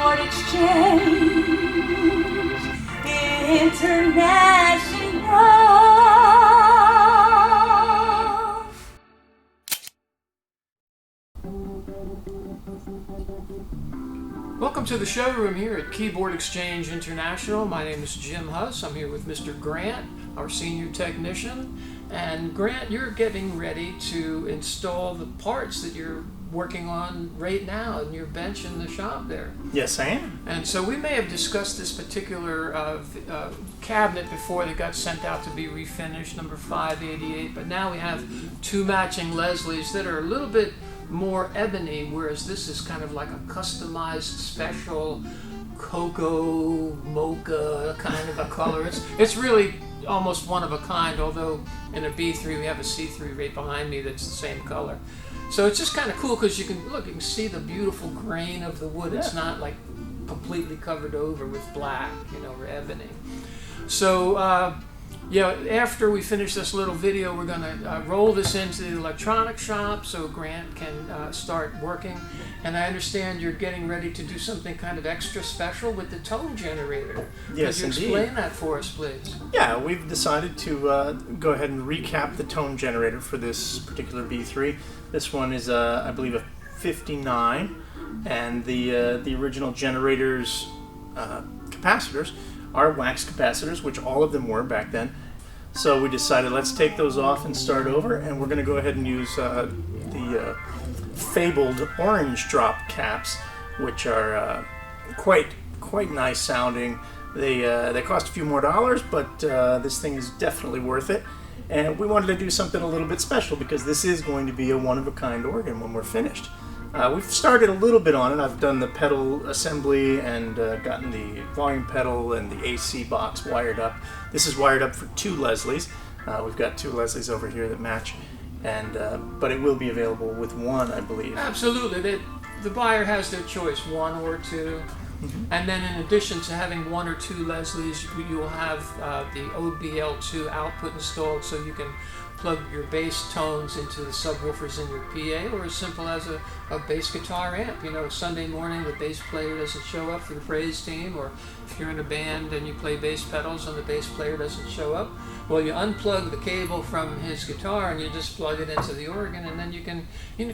Keyboard Exchange International. Welcome to the showroom here at Keyboard Exchange International. My name is Jim Huss. I'm here with Mr. Grant, our senior technician. And Grant, you're getting ready to install the parts that you're working on right now in your bench in the shop there. Yes, I am. And so we may have discussed this particular cabinet before that got sent out to be refinished, number 588, but now we have two matching Leslies that are a little bit more ebony, whereas this is kind of like a customized special cocoa mocha kind of a color. It's really almost one of a kind, although in a B3 we have a C3 right behind me that's the same color. So it's just kind of cool because you can see the beautiful grain of the wood. It's not like completely covered over with black, or ebony. So after we finish this little video, we're going to roll this into the electronic shop so Grant can start working. And I understand you're getting ready to do something kind of extra special with the tone generator. Yes, Could you explain that for us, please? Yeah, we've decided to go ahead and recap the tone generator for this particular B3. This one is, I believe, a 59, and the original generator's capacitors are wax capacitors, which all of them were back then. So we decided let's take those off and start over, and we're going to go ahead and use the fabled orange drop caps, which are quite nice sounding. They cost a few more dollars, but this thing is definitely worth it. And we wanted to do something a little bit special because this is going to be a one-of-a-kind organ when we're finished. We've started a little bit on it. I've done the pedal assembly and gotten the volume pedal and the AC box wired up. This is wired up for two Leslies. We've got two Leslies over here that match, and but it will be available with one, I believe. Absolutely. The buyer has their choice, one or two. Mm-hmm. And then in addition to having one or two Leslies, you will have the OBL2 output installed so you can plug your bass tones into the subwoofers in your PA, or as simple as a bass guitar amp. Sunday morning the bass player doesn't show up for the praise team, or if you're in a band and you play bass pedals and the bass player doesn't show up, well, you unplug the cable from his guitar and you just plug it into the organ, and then you can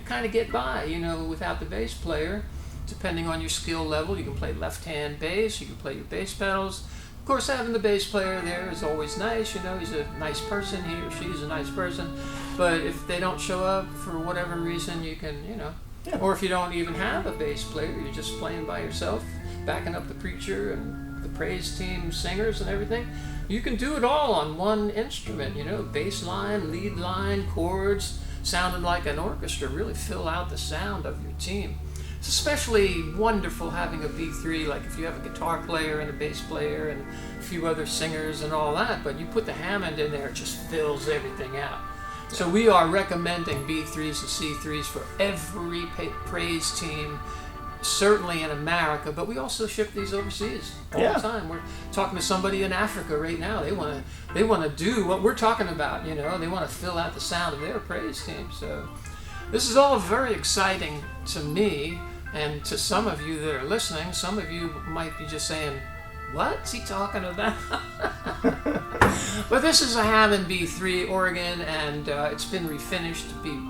kind of get by, without the bass player. Depending on your skill level, you can play left-hand bass, you can play your bass pedals. Of course, having the bass player there is always nice. He's a nice person, he or she's a nice person. But if they don't show up for whatever reason, you can, or if you don't even have a bass player, you're just playing by yourself, backing up the preacher and the praise team singers and everything, you can do it all on one instrument, bass line, lead line, chords, sounding like an orchestra, really fill out the sound of your team. It's especially wonderful having a B3, like if you have a guitar player and a bass player and a few other singers and all that, but you put the Hammond in there, it just fills everything out. So we are recommending B3s and C3s for every praise team, certainly in America, but we also ship these overseas all the time. We're talking to somebody in Africa right now. They want to do what we're talking about, They want to fill out the sound of their praise team. So this is all very exciting to me. And to some of you that are listening, some of you might be just saying, what's he talking about? But this is a Hammond B3 organ, and it's been refinished to be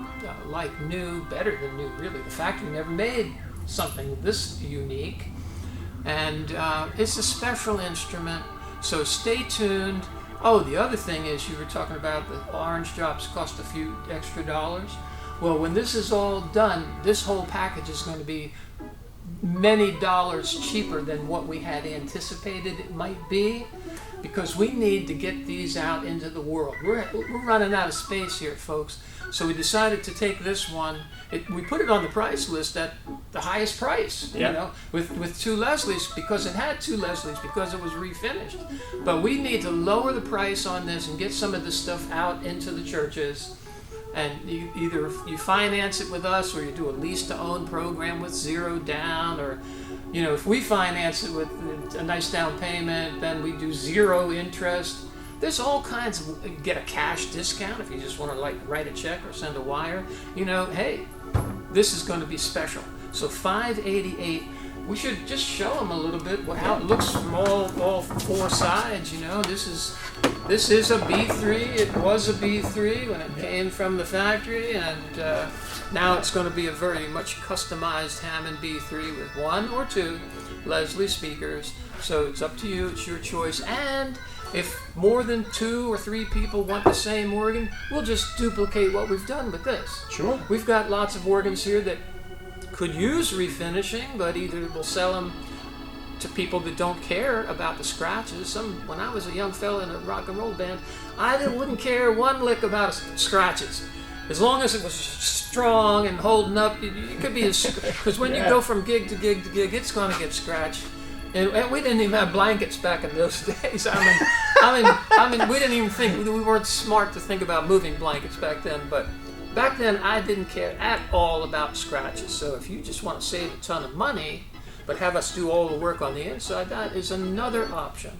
like new, better than new, really. The factory never made something this unique. And it's a special instrument, so stay tuned. Oh, the other thing is, you were talking about the orange drops cost a few extra dollars. Well, when this is all done, this whole package is going to be many dollars cheaper than what we had anticipated it might be, because we need to get these out into the world. We're running out of space here, folks. So we decided to take this one. We put it on the price list at the highest price, with two Leslies, because it had two Leslies, because it was refinished. But we need to lower the price on this and get some of this stuff out into the churches. And either you finance it with us, or you do a lease-to-own program with zero down, or if we finance it with a nice down payment, then we do zero interest. There's all kinds of, get a cash discount if you just want to write a check or send a wire. Hey, this is going to be special. So $588 we should just show them a little bit how it looks from all four sides. You know, this is a B3. It was a B3 when it came from the factory, and now it's going to be a very much customized Hammond B3 with 1 or 2 Leslie speakers. So it's up to you. It's your choice. And if more than 2 or 3 people want the same organ, we'll just duplicate what we've done with this. Sure. We've got lots of organs here that could use refinishing, but either we'll sell them to people that don't care about the scratches. When I was a young fella in a rock and roll band, I wouldn't care one lick about scratches. As long as it was strong and holding up, it could be because when you go from gig to gig to gig, it's going to get scratched. And we didn't even have blankets back in those days. I mean, we didn't even think, we weren't smart to think about moving blankets back then. But back then, I didn't care at all about scratches. So if you just want to save a ton of money, but have us do all the work on the inside, that is another option.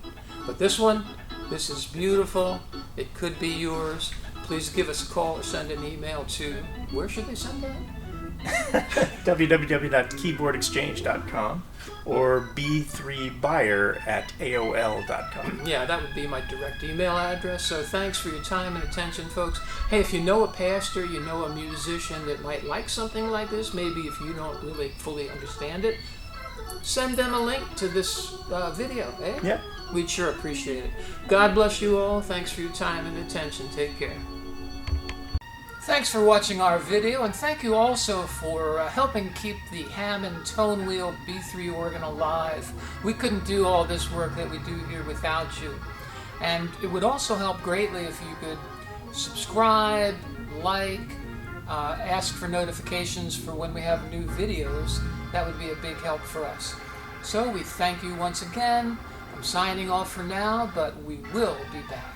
But this is beautiful. It could be yours. Please give us a call or send an email to, where should they send that? www.keyboardexchange.com or b3buyer@aol.com. Yeah, that would be my direct email address. So thanks for your time and attention, folks. Hey, if you know a pastor, you know a musician that might like something like this, maybe if you don't really fully understand it, send them a link to this video, eh? Yeah. We'd sure appreciate it. God bless you all. Thanks for your time and attention. Take care. Thanks for watching our video, and thank you also for helping keep the Hammond Tone Wheel B3 organ alive. We couldn't do all this work that we do here without you. And it would also help greatly if you could subscribe, like, ask for notifications for when we have new videos. That would be a big help for us. So we thank you once again. I'm signing off for now, but we will be back.